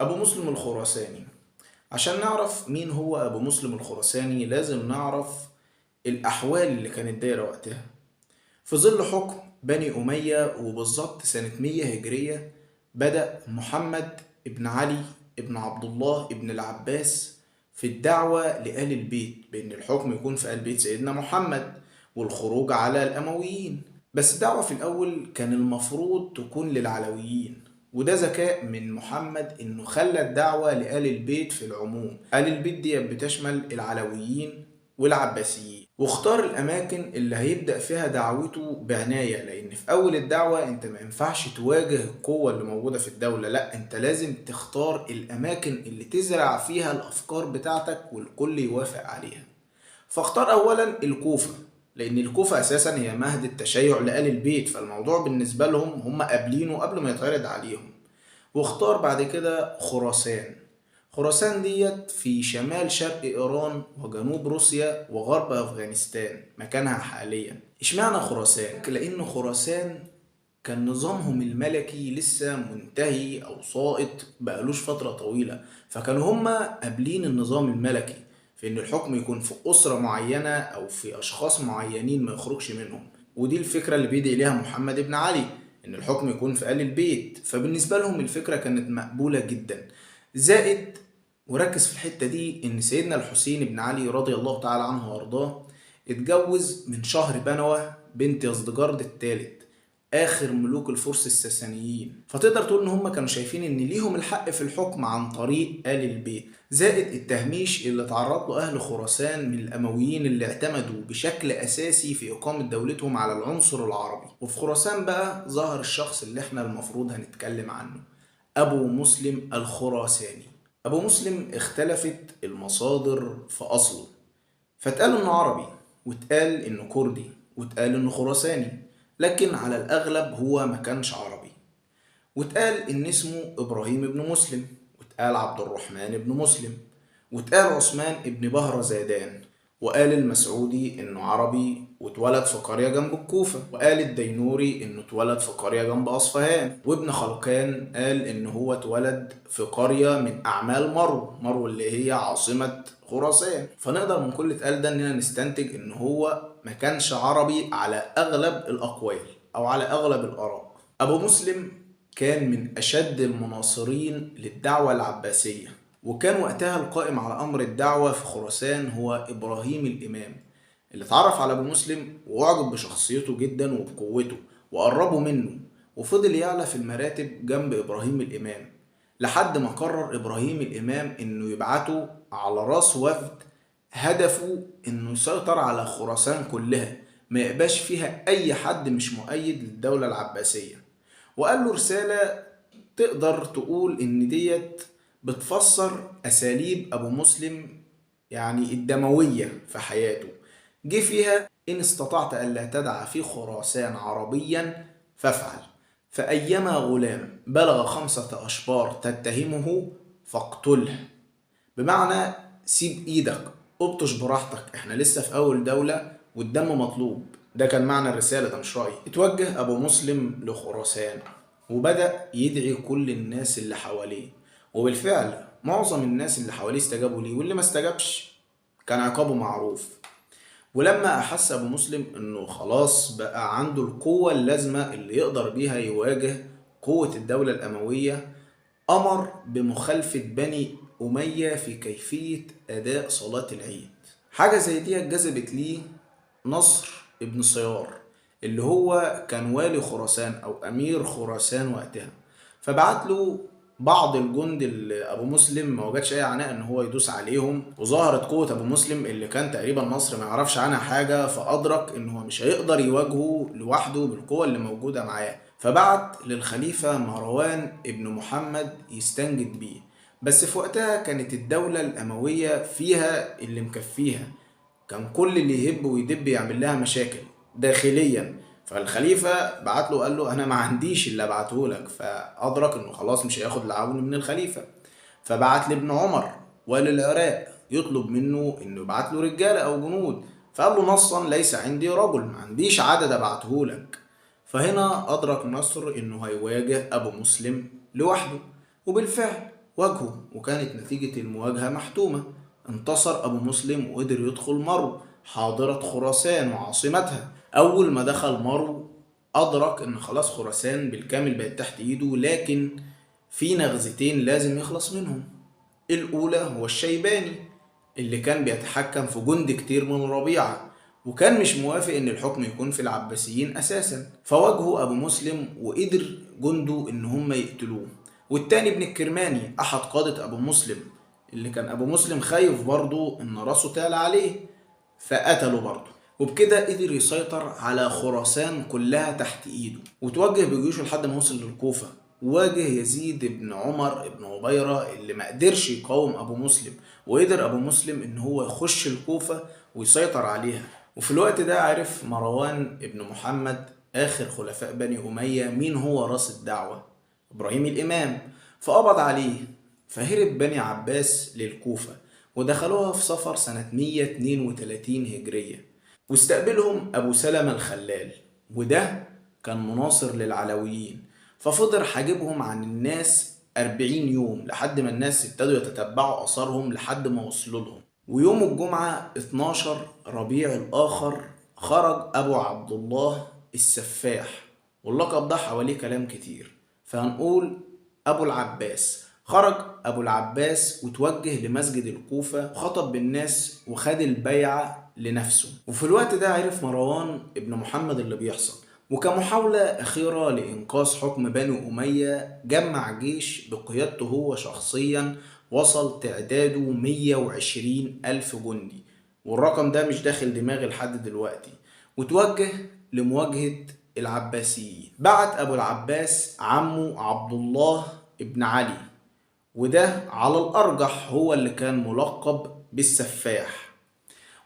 أبو مسلم الخراساني. عشان نعرف مين هو أبو مسلم الخراساني لازم نعرف الأحوال اللي كانت دايرة وقتها. في ظل حكم بني أمية وبالظبط سنة 100 هجرية بدأ محمد ابن علي ابن عبد الله ابن العباس في الدعوة لآل البيت بأن الحكم يكون في آل بيت سيدنا محمد والخروج على الأمويين. بس الدعوة في الأول كان المفروض تكون للعلويين، وده ذكاء من محمد إنه خلى الدعوة لآل البيت في العموم. آل البيت دي بتشمل العلويين والعباسيين، واختار الأماكن اللي هيبدأ فيها دعوته بعناية، لأن في أول الدعوة أنت ما ينفعش تواجه القوة اللي موجودة في الدولة، لأ أنت لازم تختار الأماكن اللي تزرع فيها الأفكار بتاعتك والكل يوافق عليها. فاختار أولا الكوفة، لأن الكوفة أساسا هي مهد التشيع لآل البيت، فالموضوع بالنسبة لهم هم قابلينه قبل ما يتعرض عليهم. واختار بعد كده خراسان. خراسان ديت في شمال شرق إيران وجنوب روسيا وغرب أفغانستان مكانها حاليا. اشمعنى خراسان؟ لأن خراسان كان نظامهم الملكي لسه منتهي أو ساقط بقالوش فترة طويلة، فكانوا هما قابلين النظام الملكي في إن الحكم يكون في أسرة معينة أو في أشخاص معينين ما يخرجش منهم. ودي الفكرة اللي بيدعي إليها محمد بن علي، إن الحكم يكون في آل البيت، فبالنسبة لهم الفكرة كانت مقبولة جدا. زائد، وركز في الحتة دي، إن سيدنا الحسين بن علي رضي الله تعالى عنه وأرضاه اتجوز من شهر بنوة بنت يزدجرد الثالث آخر ملوك الفرس الساسانيين، فتقدر تقول إن هم كانوا شايفين إن ليهم الحق في الحكم عن طريق آل البيت. زائد التهميش اللي تعرض له أهل خراسان من الأمويين اللي اعتمدوا بشكل أساسي في إقامة دولتهم على العنصر العربي. وفي خراسان بقى ظهر الشخص اللي احنا المفروض هنتكلم عنه، أبو مسلم الخراساني. أبو مسلم اختلفت المصادر في أصله، فاتقال إنه عربي، واتقال إنه كردي، واتقال إنه خراساني، لكن على الأغلب هو ما كانش عربي. واتقال إن اسمه إبراهيم بن مسلم، واتقال عبد الرحمن بن مسلم، واتقال عثمان بن بهرزادان، وقال المسعودي إنه عربي واتولد في قرية جنب الكوفة، وقال الدينوري إنه اتولد في قرية جنب أصفهان، وابن خلقان قال إنه هو اتولد في قرية من أعمال مرو اللي هي عاصمة خراسان. فنقدر من كل اتقال ده إننا نستنتج إن هو ما كانش عربي على أغلب الأقوال أو على أغلب الآراء. أبو مسلم كان من أشد المناصرين للدعوة العباسية، وكان وقتها القائم على أمر الدعوة في خراسان هو إبراهيم الإمام، اللي اتعرف على أبو مسلم وأعجب بشخصيته جدا وبقوته وقربه منه، وفضل يعلى في المراتب جنب إبراهيم الإمام لحد ما قرر إبراهيم الإمام إنه يبعته على رأس وفد هدفه إنه يسيطر على خراسان كلها، ما يبقاش فيها أي حد مش مؤيد للدولة العباسية. وقال له رسالة تقدر تقول إن ديت بتفسر أساليب أبو مسلم، يعني الدموية في حياته. جه فيها: إن استطعت ألا تدع في خراسان عربيا فافعل، فأيما غلام بلغ 5 أشبار تتهمه فاقتله. بمعنى سيب ايدك، ابطش براحتك، احنا لسه في اول دولة والدم مطلوب. ده كان معنى الرسالة، ده مش رأيي. اتوجه ابو مسلم لخراسان وبدأ يدعي كل الناس اللي حواليه، وبالفعل معظم الناس اللي حواليه استجابوا ليه، واللي ما استجابش كان عقابه معروف. ولما أحس أبو مسلم إنه خلاص بقى عنده القوة اللازمة اللي يقدر بيها يواجه قوة الدولة الأموية، أمر بمخالفة بني أمية في كيفية أداء صلاة العيد. حاجة زي دي جذبت ليه نصر ابن صيار، اللي هو كان والي خراسان أو أمير خراسان وقتها، فبعت له بعض الجند اللي أبو مسلم ما وجدش أي عناء إن هو يدوس عليهم. وظهرت قوة أبو مسلم اللي كان تقريبا مصر ما يعرفش عنها حاجة، فأدرك إن هو مش هيقدر يواجهه لوحده بالقوة اللي موجودة معاه، فبعت للخليفة مروان ابن محمد يستنجد بيه. بس في وقتها كانت الدولة الأموية فيها اللي مكفيها، كان كل اللي يهب ويدب يعمل لها مشاكل داخليا. فالخليفة بعت له قال له أنا ما عنديش اللي أبعته لك، فأدرك إنه خلاص مش هياخد العون من الخليفة، فبعت لابن عمر والي العراق يطلب منه إنه يبعت له رجالة أو جنود، فقال له نصا ليس عندي رجل، ما عنديش عدد أبعته لك. فهنا أدرك نصر إنه هيواجه أبو مسلم لوحده، وبالفعل واجهه، وكانت نتيجة المواجهة محتومة. انتصر أبو مسلم وقدر يدخل مرو حاضرة خراسان وعاصمتها. أول ما دخل مرو أدرك إن خلاص خراسان بالكامل بقت تحت إيده، لكن في نغزتين لازم يخلص منهم. الأولى هو الشيباني اللي كان بيتحكم في جند كتير من ربيعة، وكان مش موافق إن الحكم يكون في العباسيين أساسا، فواجهه أبو مسلم وقدر جنده إن هم يقتلوه. والتاني ابن الكرماني أحد قادة أبو مسلم، اللي كان أبو مسلم خايف برضه إن راسه تعلى عليه، فقتله برضه. وبكده قدر يسيطر على خراسان كلها تحت ايده، وتوجه بجيوشه لحد ما وصل للكوفة. واجه يزيد بن عمر بن عبيرة اللي ما قدرش يقاوم ابو مسلم، وقدر ابو مسلم ان هو يخش الكوفة ويسيطر عليها. وفي الوقت ده عرف مروان بن محمد اخر خلفاء بني امية مين هو راس الدعوة، ابراهيم الامام، فقبض عليه. فهرب بني عباس للكوفة ودخلوها في صفر سنة 132 هجرية، واستقبلهم أبو سلمة الخلال، وده كان مناصر للعلويين. ففضل حاجبهم عن الناس 40 يوم لحد ما الناس ابتدوا يتتبعوا أثرهم لحد ما وصلوا لهم. ويوم الجمعة 12 ربيع الآخر خرج أبو عبد الله السفاح، واللقب ده حواليه كلام كتير، فهنقول أبو العباس. خرج أبو العباس وتوجه لمسجد الكوفة وخطب بالناس وخد البيعة لنفسه. وفي الوقت ده عرف مروان ابن محمد اللي بيحصل، وكمحاولة أخيرة لإنقاذ حكم بني أمية جمع جيش بقيادته هو شخصيا، وصل تعداده 120 ألف جندي، والرقم ده مش داخل دماغي لحد دلوقتي. وتوجه لمواجهة العباسيين. بعت أبو العباس عمه عبد الله ابن علي، وده على الأرجح هو اللي كان ملقب بالسفاح.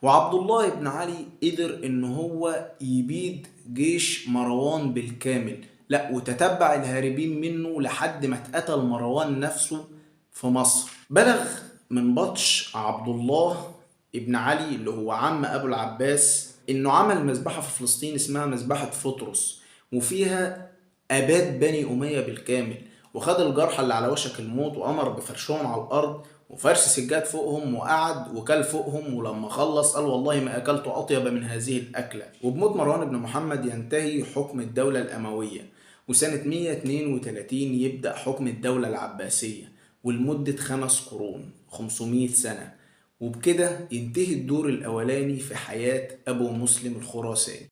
وعبد الله بن علي قدر ان هو يبيد جيش مروان بالكامل، لا وتتبع الهاربين منه لحد ما اتقتل مروان نفسه في مصر. بلغ من بطش عبد الله ابن علي اللي هو عم ابو العباس انه عمل مذبحة في فلسطين اسمها مذبحة فطرس، وفيها اباد بني امية بالكامل، وخد الجرحى اللي على وشك الموت وامر بفرشهم على الارض وفرش سجاد فوقهم، وقعد وكل فوقهم، ولما خلص قال والله ما أكلت أطيب من هذه الأكلة. وبموت مروان بن محمد ينتهي حكم الدولة الأموية، وسنة 132 يبدأ حكم الدولة العباسية، ولمدة 5 قرون 500 سنة. وبكده ينتهي الدور الأولاني في حياة أبو مسلم الخراساني.